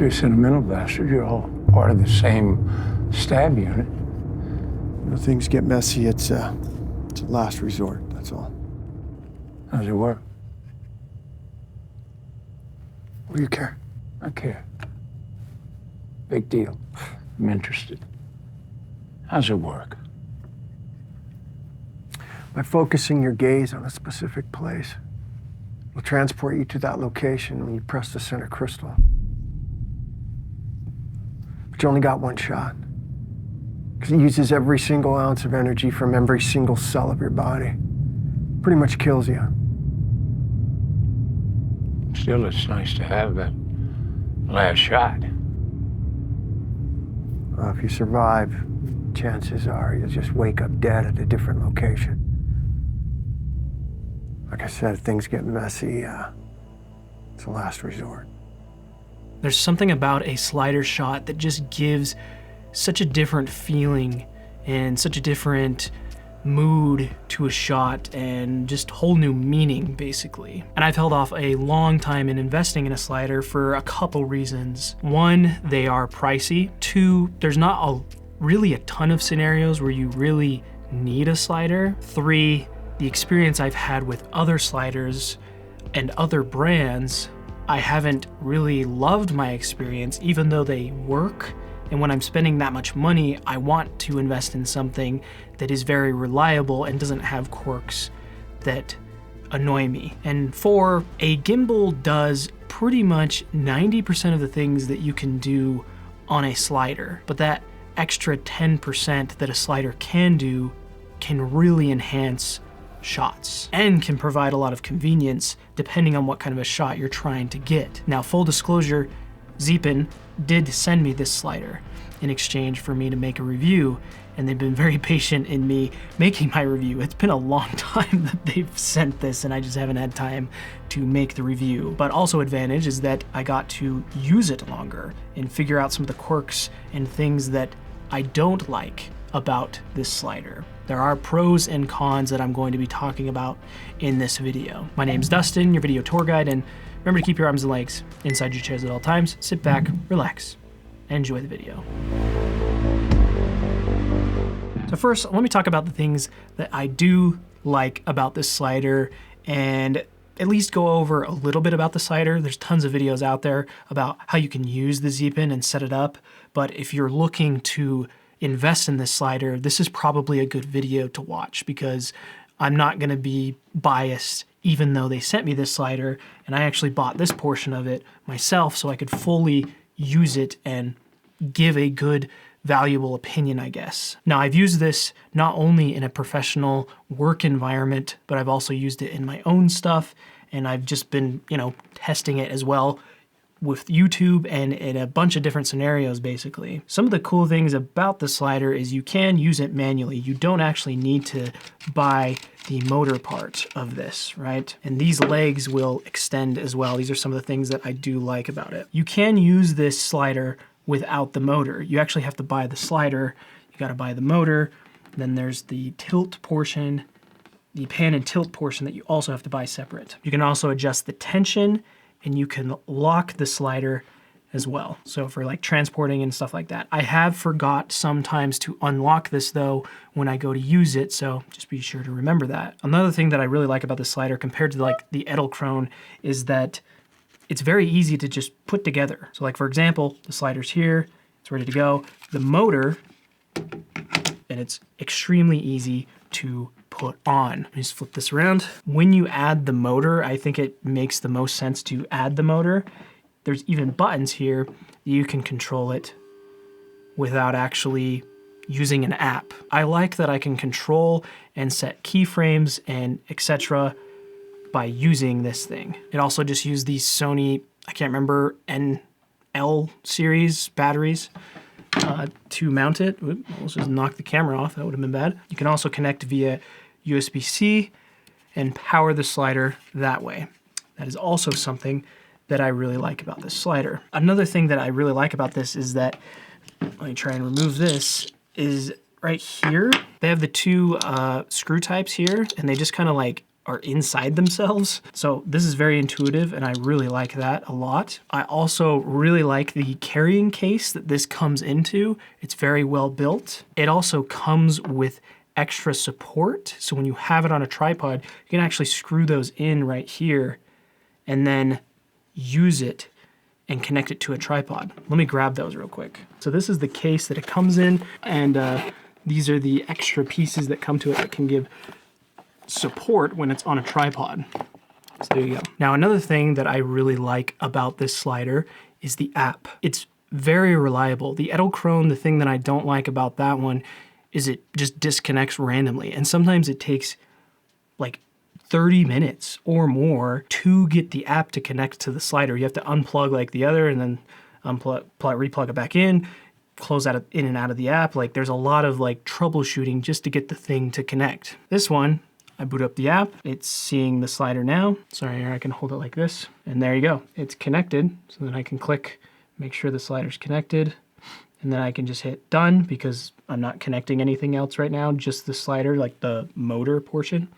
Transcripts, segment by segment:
you're a sentimental bastard. You're all part of the same stab unit. When things get messy, it's a last resort, that's all. How's it work? What do you care? I care. Big deal. I'm interested. How's it work? By focusing your gaze on a specific place, it'll transport you to that location when you press the center crystal. But you only got one shot, because it uses every single ounce of energy from every single cell of your body. Pretty much kills you. Still, it's nice to have that last shot. Well, if you survive, chances are you'll just wake up dead at a different location. Like I said, if things get messy, it's a last resort. There's something about a slider shot that just gives such a different feeling and such a different mood to a shot and just whole new meaning, basically. And I've held off a long time in investing in a slider for a couple reasons. One, they are pricey. Two, there's not really a ton of scenarios where you really need a slider. Three, the experience I've had with other sliders and other brands, I haven't really loved my experience, even though they work. And when I'm spending that much money, I want to invest in something that is very reliable and doesn't have quirks that annoy me. And four, a gimbal does pretty much 90% of the things that you can do on a slider, but that extra 10% that a slider can do can really enhance shots and can provide a lot of convenience depending on what kind of a shot you're trying to get. Now, full disclosure, Zeapon did send me this slider in exchange for me to make a review, and they've been very patient in me making my review. It's been a long time that they've sent this, and I just haven't had time to make the review. But also advantage is that I got to use it longer and figure out some of the quirks and things that I don't like about this slider. There are pros and cons that I'm going to be talking about in this video. My name's Dustin, your video tour guide, and remember to keep your arms and legs inside your chairs at all times. Sit back, relax, and enjoy the video. So first, let me talk about the things that I do like about this slider and at least go over a little bit about the slider. There's tons of videos out there about how you can use the Zeapon and set it up, but if you're looking to invest in this slider, this is probably a good video to watch because I'm not gonna be biased even though they sent me this slider, and I actually bought this portion of it myself so I could fully use it and give a good, valuable opinion, I guess. Now, I've used this not only in a professional work environment, but I've also used it in my own stuff, and I've just been, testing it as well with YouTube and in a bunch of different scenarios, basically. Some of the cool things about the slider is you can use it manually. You don't actually need to buy the motor part of this, right? And these legs will extend as well. These are some of the things that I do like about it. You can use this slider without the motor. You actually have to buy the slider. You gotta buy the motor. Then there's the tilt portion, the pan and tilt portion that you also have to buy separate. You can also adjust the tension, and you can lock the slider as well. So for like transporting and stuff like that. I have forgot sometimes to unlock this though when I go to use it, so just be sure to remember that. Another thing that I really like about the slider compared to like the Edelkrone is that it's very easy to just put together. So like for example, the slider's here, it's ready to go. The motor, and it's extremely easy to put on. Let me just flip this around. When you add the motor, I think it makes the most sense to add the motor. There's even buttons here. You can control it without actually using an app. I like that I can control and set keyframes and etc. by using this thing. It also just used these Sony, I can't remember, NL series batteries to mount it. Oops, let's just knock the camera off, that would have been bad. You can also connect via USB-C and power the slider that way. That is also something that I really like about this slider. Another thing that I really like about this is that, let me try and remove this, is right here, they have the two screw types here, and they just kind of like are inside themselves. So this is very intuitive and I really like that a lot. I also really like the carrying case that this comes into. It's very well built. It also comes with extra support. So when you have it on a tripod, you can actually screw those in right here and then use it and connect it to a tripod. Let me grab those real quick. So this is the case that it comes in, and these are the extra pieces that come to it that can give support when it's on a tripod. So there you go. Now another thing that I really like about this slider is the app. It's very reliable. The Edelkrone, the thing that I don't like about that one is it just disconnects randomly. And sometimes it takes like 30 minutes or more to get the app to connect to the slider. You have to unplug like the other and then replug it back in, close out in and out of the app. Like there's a lot of like troubleshooting just to get the thing to connect. This one, I boot up the app, it's seeing the slider now. Sorry, here I can hold it like this. And there you go, it's connected. So then I can click, make sure the slider's connected. And then I can just hit done because I'm not connecting anything else right now, just the slider, like the motor portion.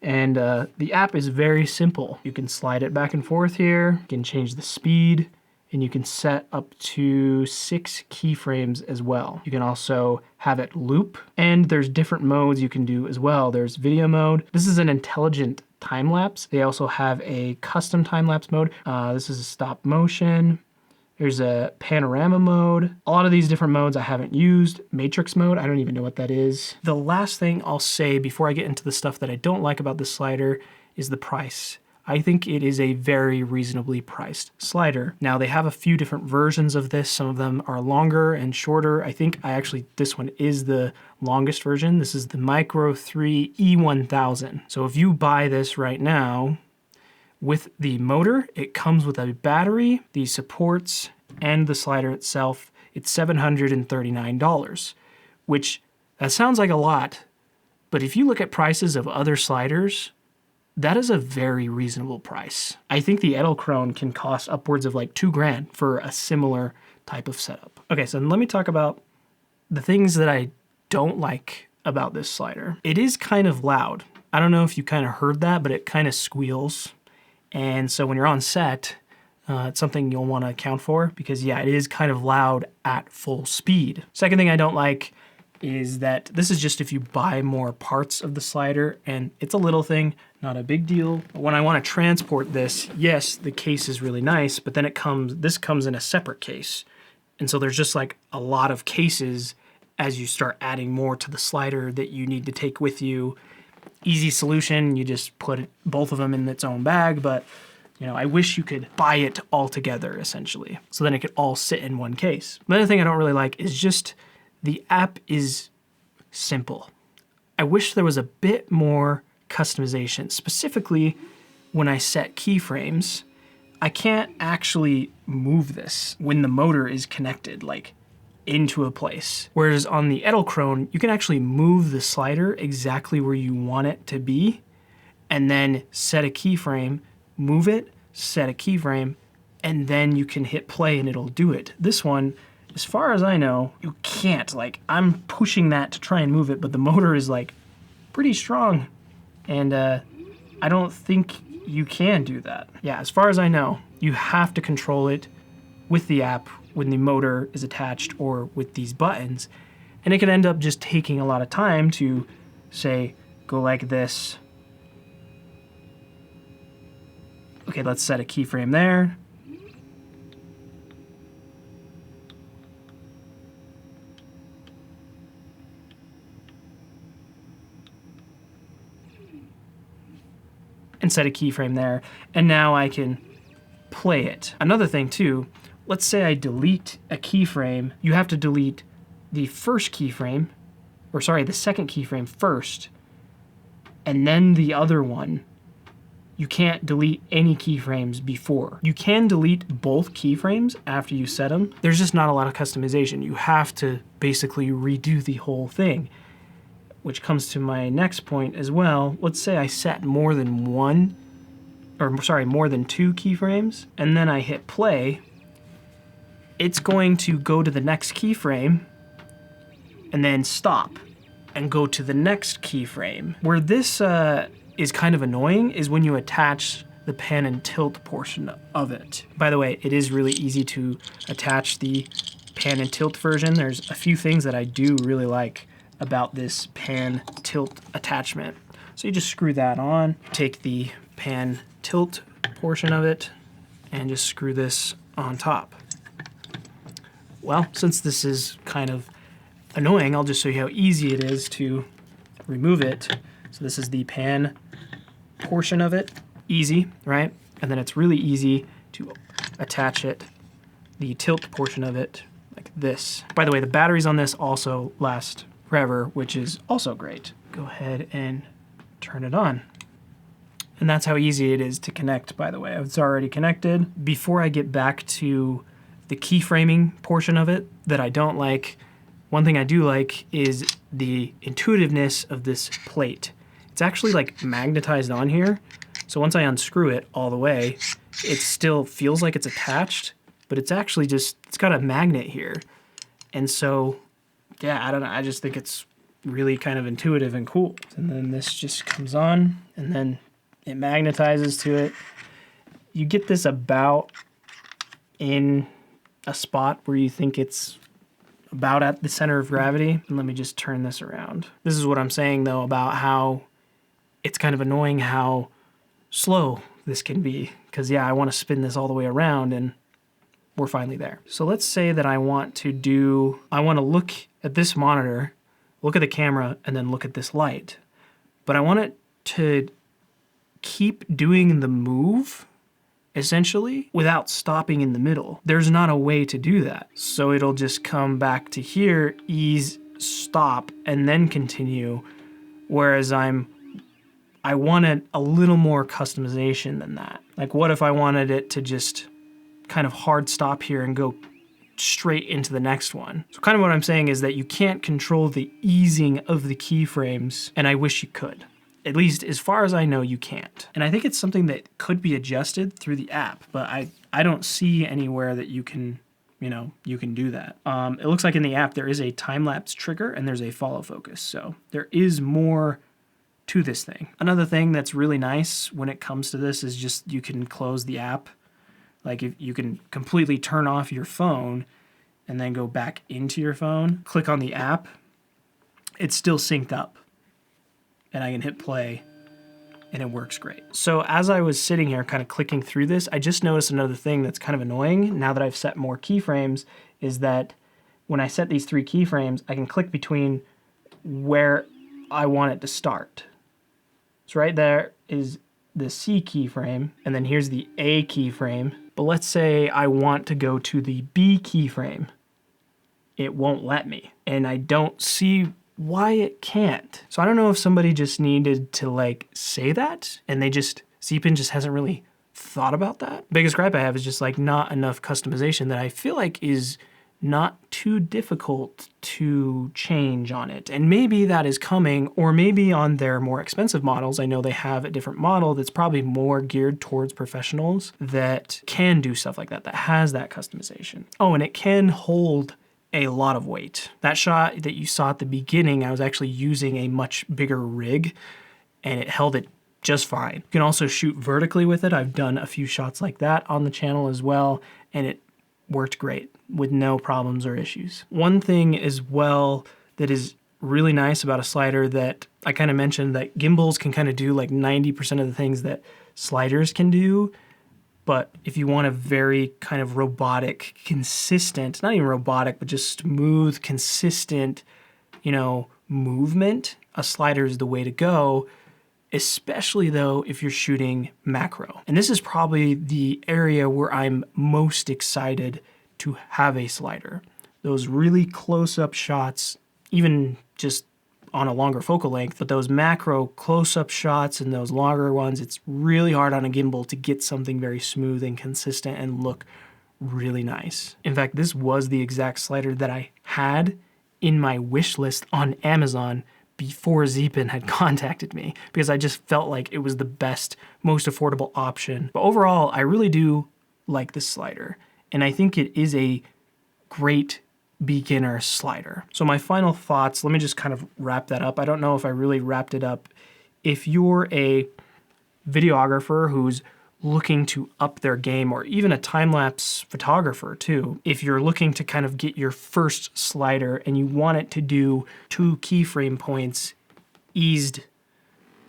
And the app is very simple. You can slide it back and forth here, you can change the speed, and you can set up to 6 keyframes as well. You can also have it loop, and there's different modes you can do as well. There's video mode. This is an intelligent time lapse. They also have a custom time lapse mode. This is a stop motion. There's a panorama mode. A lot of these different modes I haven't used. Matrix mode, I don't even know what that is. The last thing I'll say before I get into the stuff that I don't like about this slider is the price. I think it is a very reasonably priced slider. Now they have a few different versions of this. Some of them are longer and shorter. I think this one is the longest version. This is the Micro 3 E1000. So if you buy this right now, with the motor, it comes with a battery, the supports, and the slider itself. It's $739, which that sounds like a lot, but if you look at prices of other sliders, that is a very reasonable price. I think the Edelkrone can cost upwards of like $2,000 for a similar type of setup. Okay, so let me talk about the things that I don't like about this slider. It is kind of loud. I don't know if you kind of heard that, but it kind of squeals. And so when you're on set, it's something you'll want to account for because yeah, it is kind of loud at full speed. Second thing I don't like is that this is just if you buy more parts of the slider, and it's a little thing, not a big deal. But when I want to transport this, yes, the case is really nice, but then this comes in a separate case. And so there's just like a lot of cases as you start adding more to the slider that you need to take with you. Easy solution, you just put both of them in its own bag, but you know, I wish you could buy it all together essentially, so then it could all sit in one case. Another thing I don't really like is just the app is simple. I wish there was a bit more customization, specifically when I set keyframes. I can't actually move this when the motor is connected, like into a place. Whereas on the Edelkrone, you can actually move the slider exactly where you want it to be, and then set a keyframe, move it, set a keyframe, and then you can hit play and it'll do it. This one, as far as I know, you can't. Like, I'm pushing that to try and move it, but the motor is like pretty strong, and I don't think you can do that. Yeah, as far as I know, you have to control it with the app when the motor is attached or with these buttons. And it can end up just taking a lot of time to, say, go like this. Okay, let's set a keyframe there. And set a keyframe there. And now I can play it. Another thing too, let's say I delete a keyframe, you have to delete the first keyframe, or sorry, the second keyframe first, and then the other one. You can't delete any keyframes before. You can delete both keyframes after you set them. There's just not a lot of customization. You have to basically redo the whole thing, which comes to my next point as well. Let's say I set more than more than 2 keyframes, and then I hit play. It's going to go to the next keyframe and then stop and go to the next keyframe. Where this is kind of annoying is when you attach the pan and tilt portion of it. By the way, it is really easy to attach the pan and tilt version. There's a few things that I do really like about this pan tilt attachment. So you just screw that on, take the pan tilt portion of it, and just screw this on top. Well, since this is kind of annoying, I'll just show you how easy it is to remove it. So this is the pan portion of it. Easy, right? And then it's really easy to attach it, the tilt portion of it, like this. By the way, the batteries on this also last forever, which is also great. Go ahead and turn it on. And that's how easy it is to connect, by the way. It's already connected. Before I get back to the keyframing portion of it that I don't like, one thing I do like is the intuitiveness of this plate. It's actually like magnetized on here. So once I unscrew it all the way, it still feels like it's attached, but it's actually just, it's got a magnet here. And so, yeah, I don't know, I just think it's really kind of intuitive and cool. And then this just comes on, and then it magnetizes to it. You get this about in a spot where you think it's about at the center of gravity. And let me just turn this around. This is what I'm saying though about how it's kind of annoying how slow this can be, because yeah, I want to spin this all the way around and we're finally there. So let's say that I want to look at this monitor, look at the camera, and then look at this light. But I want it to keep doing the move, essentially, without stopping in the middle. There's not a way to do that. So it'll just come back to here, ease, stop, and then continue. Whereas I wanted a little more customization than that. Like what if I wanted it to just kind of hard stop here and go straight into the next one? So kind of what I'm saying is that you can't control the easing of the keyframes, and I wish you could. At least as far as I know, you can't. And I think it's something that could be adjusted through the app, but I don't see anywhere that you can do that. It looks like in the app there is a time-lapse trigger and there's a follow focus. So there is more to this thing. Another thing that's really nice when it comes to this is just you can close the app. Like if you can completely turn off your phone and then go back into your phone, click on the app, it's still synced up. And I can hit play and it works great. So as I was sitting here kind of clicking through this, I just noticed another thing that's kind of annoying now that I've set more keyframes is that when I set these 3 keyframes, I can click between where I want it to start. So right there is the C keyframe, and then here's the A keyframe. But let's say I want to go to the B keyframe. It won't let me, and I don't see why it can't. So I don't know if somebody just needed to like say that, and Zeapon just hasn't really thought about that. Biggest gripe I have is just like not enough customization that I feel like is not too difficult to change on it. And maybe that is coming, or maybe on their more expensive models, I know they have a different model that's probably more geared towards professionals that can do stuff like that, that has that customization. Oh, and it can hold a lot of weight. That shot that you saw at the beginning, I was actually using a much bigger rig and it held it just fine. You can also shoot vertically with it. I've done a few shots like that on the channel as well, and it worked great with no problems or issues. One thing as well that is really nice about a slider that I kind of mentioned, that gimbals can kind of do like 90% of the things that sliders can do. But if you want a very kind of robotic, consistent, not even robotic, but just smooth, consistent, movement, a slider is the way to go, especially though if you're shooting macro. And this is probably the area where I'm most excited to have a slider. Those really close-up shots, even just on a longer focal length, but those macro close-up shots and those longer ones, it's really hard on a gimbal to get something very smooth and consistent and look really nice. In fact, this was the exact slider that I had in my wish list on Amazon before Zeapon had contacted me, because I just felt like it was the best, most affordable option. But overall, I really do like this slider, and I think it is a great beginner slider. So my final thoughts, let me just kind of wrap that up. I don't know if I really wrapped it up if you're a videographer who's looking to up their game, or even a time-lapse photographer too, if you're looking to kind of get your first slider and you want it to do 2 keyframe points eased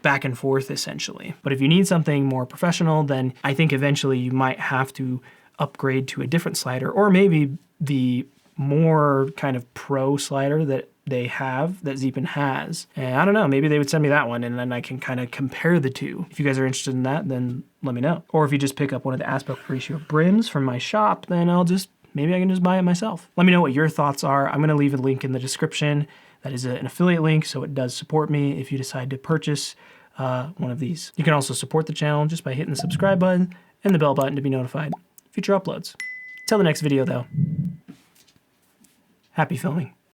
back and forth essentially. But if you need something more professional, then I think eventually you might have to upgrade to a different slider, or maybe the more kind of pro slider that they have, that Zeapon has. And I don't know, maybe they would send me that one and then I can kind of compare the two. If you guys are interested in that, then let me know. Or if you just pick up one of the aspect ratio brims from my shop, then maybe I can just buy it myself. Let me know what your thoughts are. I'm gonna leave a link in the description. That is an affiliate link, so it does support me if you decide to purchase one of these. You can also support the channel just by hitting the subscribe button and the bell button to be notified of future uploads. Till the next video though, happy filming.